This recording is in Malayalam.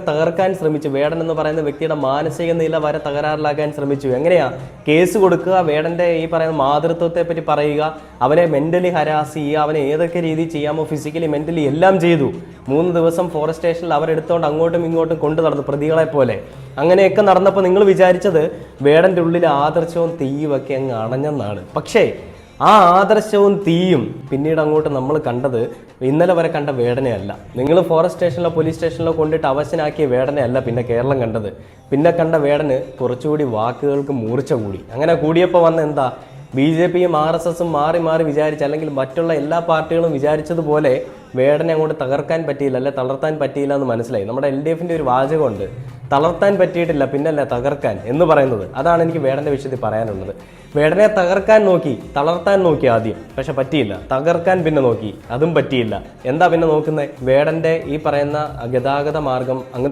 തകർക്കാൻ ശ്രമിച്ചു. വേടൻ എന്ന് പറയുന്ന വ്യക്തിയുടെ മാനസിക നില വരെ തകരാറിലാക്കാൻ ശ്രമിച്ചു. എങ്ങനെയാ? കേസ് കൊടുക്കുക, വേടന്റെ ഈ പറയുന്ന മാതൃത്വത്തെ പറ്റി പറയുക, അവനെ മെന്റലി ഹരാസ് ചെയ്യുക, അവനെ ഏതൊക്കെ രീതി ചെയ്യാമോ ഫിസിക്കലി മെന്റലി എല്ലാം ചെയ്തു. 3 ദിവസം ഫോറസ്റ്റ് സ്റ്റേഷനിൽ അവരെടുത്തോണ്ട് അങ്ങോട്ടും ഇങ്ങോട്ടും കൊണ്ടു നടന്നു പ്രതികളെ പോലെ. അങ്ങനെയൊക്കെ നടന്നപ്പോൾ നിങ്ങൾ വിചാരിച്ചത് വേടന്റെ ഉള്ളിൽ ആദർശവും തീയുമൊക്കെ അങ്ങ് അണഞ്ഞെന്നാണ്. പക്ഷേ ആ ആദർശവും തീയും പിന്നീട് അങ്ങോട്ട് നമ്മൾ കണ്ടത് ഇന്നലെ വരെ കണ്ട വേടനെയല്ല. നിങ്ങൾ ഫോറസ്റ്റ് സ്റ്റേഷനിലോ പോലീസ് സ്റ്റേഷനിലോ കൊണ്ടിട്ട് അവശനാക്കിയ വേടനെയല്ല പിന്നെ കേരളം കണ്ടത്. പിന്നെ കണ്ട വേടന് കുറച്ചുകൂടി വാക്കുകൾക്ക് മൂർച്ച കൂടി. അങ്ങനെ കൂടിയപ്പോൾ വന്ന എന്താ? BJPയും RSSും മാറി മാറി വിചാരിച്ച, അല്ലെങ്കിൽ മറ്റുള്ള എല്ലാ പാർട്ടികളും വിചാരിച്ചതുപോലെ വേടനെ അങ്ങോട്ട് തകർക്കാൻ പറ്റിയില്ല, അല്ലെ തളർത്താൻ പറ്റിയില്ല എന്ന് മനസ്സിലായി. നമ്മുടെ LDFന്റെ ഒരു വാചകമുണ്ട്, തളർത്താൻ പറ്റിയിട്ടില്ല പിന്നല്ല തകർക്കാൻ എന്ന് പറയുന്നത്. അതാണ് എനിക്ക് വേടന്റെ വിഷയത്തിൽ പറയാനുള്ളത്. വേടനെ തകർക്കാൻ നോക്കി, തളർത്താൻ നോക്കി ആദ്യം, പക്ഷെ പറ്റിയില്ല. തകർക്കാൻ പിന്നെ നോക്കി, അതും പറ്റിയില്ല. എന്താ പിന്നെ നോക്കുന്നത്? വേടന്റെ ഈ പറയുന്ന ഗതാഗത മാർഗം അങ്ങ്